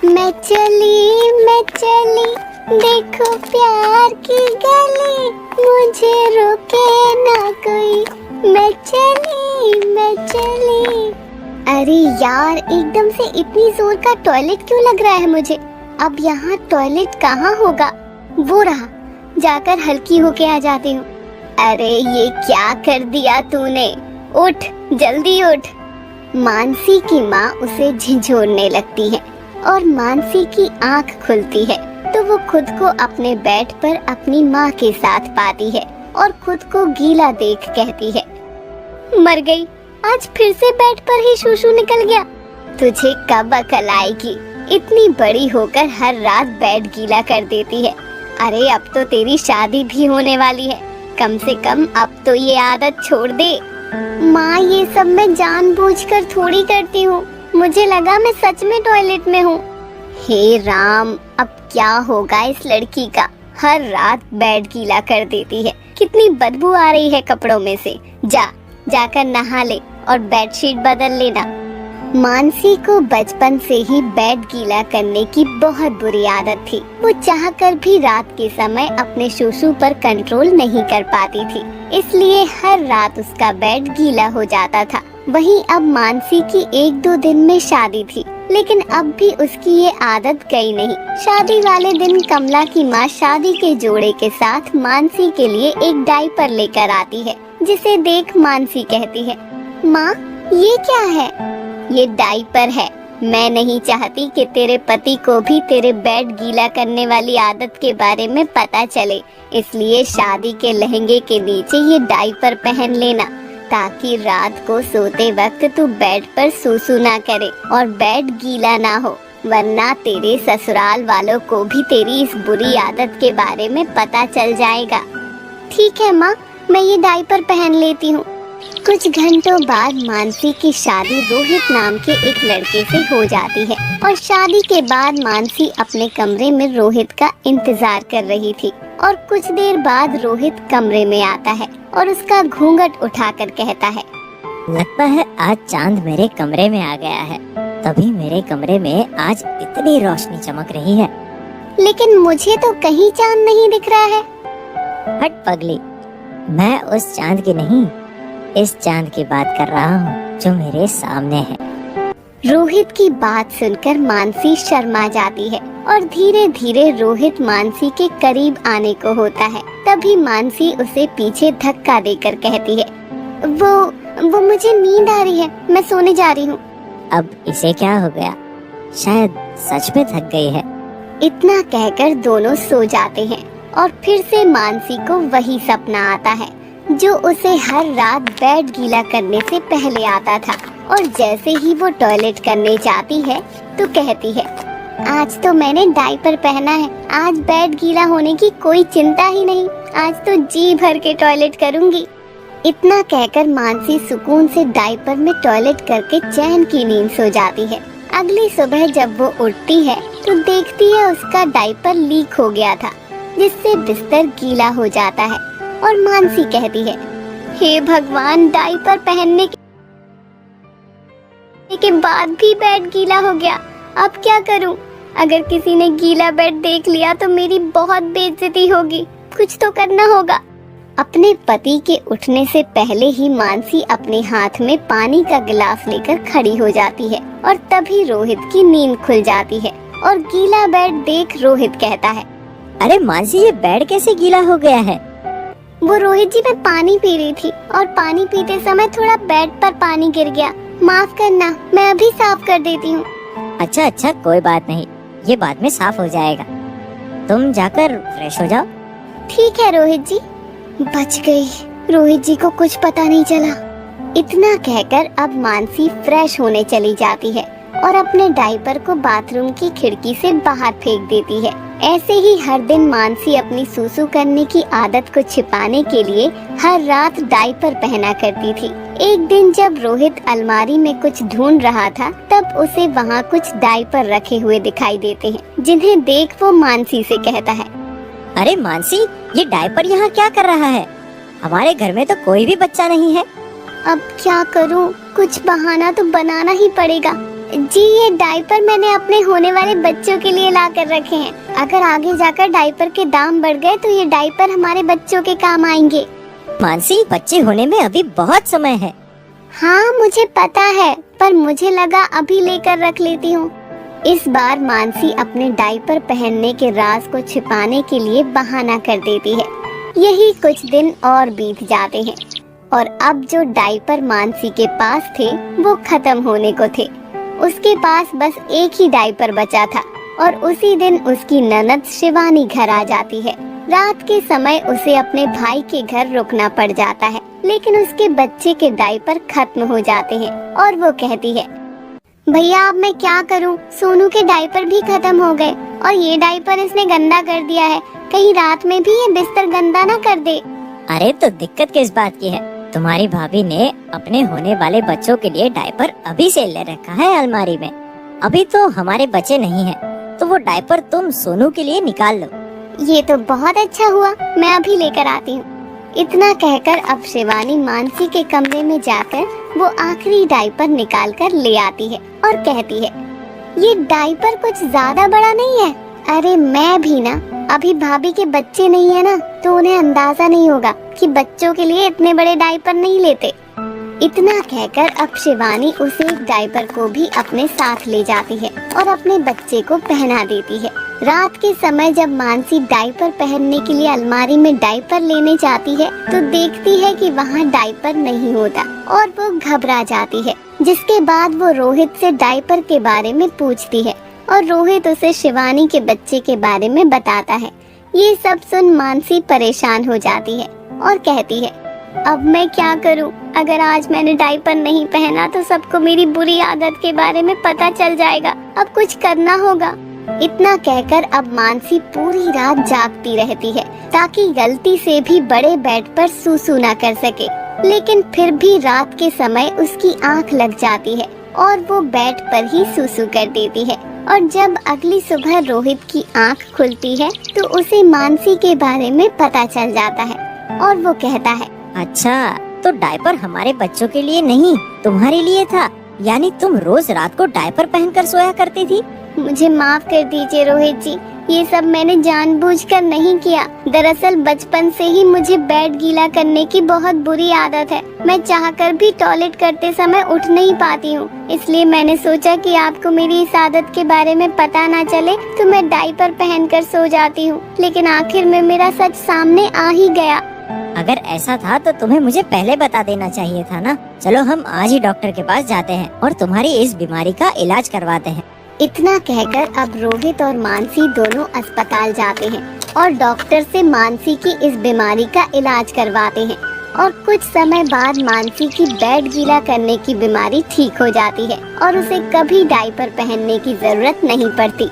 मैं चली, देखो प्यार की गली, मुझे रोके ना कोई, मैं चली। अरे यार, एकदम से इतनी जोर का टॉयलेट क्यों लग रहा है मुझे? अब यहाँ टॉयलेट कहाँ होगा? वो रहा, जाकर हल्की होके आ जाती हूँ। अरे ये क्या कर दिया तूने? उठ, जल्दी उठ। मानसी की माँ उसे झिझोरने लगती है और मानसी की आँख खुलती है तो वो खुद को अपने बेड पर अपनी माँ के साथ पाती है और खुद को गीला देख कहती है, मर गई, आज फिर से बेड पर ही शूशू निकल गया। तुझे कब अकल आएगी? इतनी बड़ी होकर हर रात बेड गीला कर देती है। अरे अब तो तेरी शादी भी होने वाली है, कम से कम अब तो ये आदत छोड़ दे। माँ, ये सब मैं जानबूझकर थोड़ी करती हूँ, मुझे लगा मैं सच में टॉयलेट में हूँ। हे राम, अब क्या होगा इस लड़की का? हर रात बेड गीला कर देती है, कितनी बदबू आ रही है कपड़ों में से। जाकर नहा ले और बेडशीट बदल लेना। मानसी को बचपन से ही बेड गीला करने की बहुत बुरी आदत थी। वो चाहकर भी रात के समय अपने शूशू पर कंट्रोल नहीं कर पाती थी, इसलिए हर रात उसका बेड गीला हो जाता था। वहीं अब मानसी की 1-2 दिन में शादी थी, लेकिन अब भी उसकी ये आदत गई नहीं। शादी वाले दिन कमला की माँ शादी के जोड़े के साथ मानसी के लिए एक डायपर लेकर आती है, जिसे देख मानसी कहती है, माँ ये क्या है? ये डायपर है। मैं नहीं चाहती कि तेरे पति को भी तेरे बेड गीला करने वाली आदत के बारे में पता चले, इसलिए शादी के लहंगे के नीचे ये डायपर पहन लेना, ताकि रात को सोते वक्त तू बेड पर सूसू ना करे और बेड गीला ना हो, वरना तेरे ससुराल वालों को भी तेरी इस बुरी आदत के बारे में पता चल जाएगा। ठीक है माँ, मैं ये डायपर पहन लेती हूँ। कुछ घंटों बाद मानसी की शादी रोहित नाम के एक लड़के से हो जाती है और शादी के बाद मानसी अपने कमरे में रोहित का इंतजार कर रही थी और कुछ देर बाद रोहित कमरे में आता है और उसका घूंघट उठाकर कहता है, लगता है आज चांद मेरे कमरे में आ गया है, तभी मेरे कमरे में आज इतनी रोशनी चमक रही है। लेकिन मुझे तो कहीं चांद नहीं दिख रहा है। हट पगली, मैं उस चांद की नहीं, इस चांद की बात कर रहा हूँ जो मेरे सामने है। रोहित की बात सुनकर मानसी शर्मा जाती है और धीरे धीरे रोहित मानसी के करीब आने को होता है। तभी मानसी उसे पीछे धक्का देकर कहती है, वो मुझे नींद आ रही है, मैं सोने जा रही हूँ। अब इसे क्या हो गया? शायद सच में थक गई है। इतना कहकर दोनों सो जाते हैं और फिर से मानसी को वही सपना आता है जो उसे हर रात बेड गीला करने से पहले आता था। और जैसे ही वो टॉयलेट करने जाती है तो कहती है, आज तो मैंने डायपर पहना है, आज बेड गीला होने की कोई चिंता ही नहीं, आज तो जी भर के टॉयलेट करूंगी। इतना कहकर मानसी सुकून से डायपर में टॉयलेट करके चैन की नींद सो जाती है। अगली सुबह जब वो उठती है तो देखती है उसका डायपर लीक हो गया था, जिससे बिस्तर गीला हो जाता है और मानसी कहती है, हे भगवान, डायपर पहनने के बाद भी बेड गीला हो गया, अब क्या करूं? अगर किसी ने गीला बेड देख लिया तो मेरी बहुत बेइज्जती होगी, कुछ तो करना होगा। अपने पति के उठने से पहले ही मानसी अपने हाथ में पानी का गिलास लेकर खड़ी हो जाती है और तभी रोहित की नींद खुल जाती है और गीला बेड देख रोहित कहता है, अरे मानसी, ये बेड कैसे गीला हो गया है? वो रोहित जी, मैं पानी पी रही थी और पानी पीते समय थोड़ा बेड पर पानी गिर गया, माफ करना, मैं अभी साफ कर देती हूँ। अच्छा, कोई बात नहीं, ये बाद में साफ हो जाएगा, तुम जाकर फ्रेश हो जाओ। ठीक है रोहित जी। बच गई, रोहित जी को कुछ पता नहीं चला। इतना कहकर अब मानसी फ्रेश होने चली जाती है और अपने डायपर को बाथरूम की खिड़की से बाहर फेंक देती है। ऐसे ही हर दिन मानसी अपनी सूसू करने की आदत को छिपाने के लिए हर रात डायपर पहना करती थी। एक दिन जब रोहित अलमारी में कुछ ढूंढ रहा था, तब उसे वहाँ कुछ डायपर रखे हुए दिखाई देते हैं, जिन्हें देख वो मानसी से कहता है, अरे मानसी, ये डायपर यहाँ क्या कर रहा है? हमारे घर में तो कोई भी बच्चा नहीं है। अब क्या करूँ, कुछ बहाना तो बनाना ही पड़ेगा। जी ये डायपर मैंने अपने होने वाले बच्चों के लिए ला कर रखे हैं। अगर आगे जाकर डायपर के दाम बढ़ गए तो ये डायपर हमारे बच्चों के काम आएंगे। मानसी, बच्चे होने में अभी बहुत समय है। हाँ मुझे पता है, पर मुझे लगा अभी लेकर रख लेती हूँ। इस बार मानसी अपने डायपर पहनने के राज को छिपाने के लिए बहाना कर देती है। यही कुछ दिन और बीत जाते हैं और अब जो डायपर मानसी के पास थे वो खत्म होने को थे। उसके पास बस एक ही डायपर बचा था और उसी दिन उसकी ननद शिवानी घर आ जाती है। रात के समय उसे अपने भाई के घर रुकना पड़ जाता है, लेकिन उसके बच्चे के डायपर खत्म हो जाते हैं और वो कहती है, भैया अब मैं क्या करूं? सोनू के डायपर भी खत्म हो गए और ये डायपर इसने गंदा कर दिया है। कहीं रात में भी ये बिस्तर गंदा ना कर दे। अरे तो दिक्कत किस बात की है? तुम्हारी भाभी ने अपने होने वाले बच्चों के लिए डायपर अभी से ले रखा है अलमारी में। अभी तो हमारे बच्चे नहीं हैं, तो वो डायपर तुम सोनू के लिए निकाल लो। ये तो बहुत अच्छा हुआ, मैं अभी लेकर आती हूँ। इतना कहकर अब शिवानी मानसी के कमरे में जाकर वो आखिरी डायपर निकाल कर ले आती है और कहती है, ये डायपर कुछ ज्यादा बड़ा नहीं है। अरे मैं भी ना, अभी भाभी के बच्चे नहीं है ना, तो उन्हें अंदाजा नहीं होगा कि बच्चों के लिए इतने बड़े डायपर नहीं लेते। इतना कहकर अब शिवानी उस एक डायपर को भी अपने साथ ले जाती है और अपने बच्चे को पहना देती है। रात के समय जब मानसी डायपर पहनने के लिए अलमारी में डायपर लेने जाती है तो देखती है कि वहाँ डायपर नहीं होता और वो घबरा जाती है। जिसके बाद वो रोहित से डायपर के बारे में पूछती है और रोहित उसे शिवानी के बच्चे के बारे में बताता है। ये सब सुन मानसी परेशान हो जाती है और कहती है, अब मैं क्या करूं? अगर आज मैंने डायपर नहीं पहना तो सबको मेरी बुरी आदत के बारे में पता चल जाएगा। अब कुछ करना होगा। इतना कहकर अब मानसी पूरी रात जागती रहती है ताकि गलती से भी बड़े बेड पर सूसू न कर सके। लेकिन फिर भी रात के समय उसकी आंख लग जाती है और वो बेड पर ही सूसू कर देती है। और जब अगली सुबह रोहित की आंख खुलती है तो उसे मानसी के बारे में पता चल जाता है और वो कहता है, अच्छा तो डायपर हमारे बच्चों के लिए नहीं तुम्हारे लिए था, यानी तुम रोज रात को डायपर पहनकर सोया करती थी। मुझे माफ कर दीजिए रोहित जी, ये सब मैंने जानबूझकर नहीं किया। दरअसल बचपन से ही मुझे बेड गीला करने की बहुत बुरी आदत है। मैं चाहकर भी टॉयलेट करते समय उठ नहीं पाती हूँ, इसलिए मैंने सोचा कि आपको मेरी इस आदत के बारे में पता ना चले तो मैं डायपर पहनकर सो जाती हूँ। लेकिन आखिर में मेरा सच सामने आ ही गया। अगर ऐसा था तो तुम्हें मुझे पहले बता देना चाहिए था ना। चलो हम आज ही डॉक्टर के पास जाते हैं और तुम्हारी इस बीमारी का इलाज करवाते हैं। इतना कहकर अब रोहित और मानसी दोनों अस्पताल जाते हैं और डॉक्टर से मानसी की इस बीमारी का इलाज करवाते हैं। और कुछ समय बाद मानसी की बेड गीला करने की बीमारी ठीक हो जाती है और उसे कभी डायपर पहनने की जरूरत नहीं पड़ती।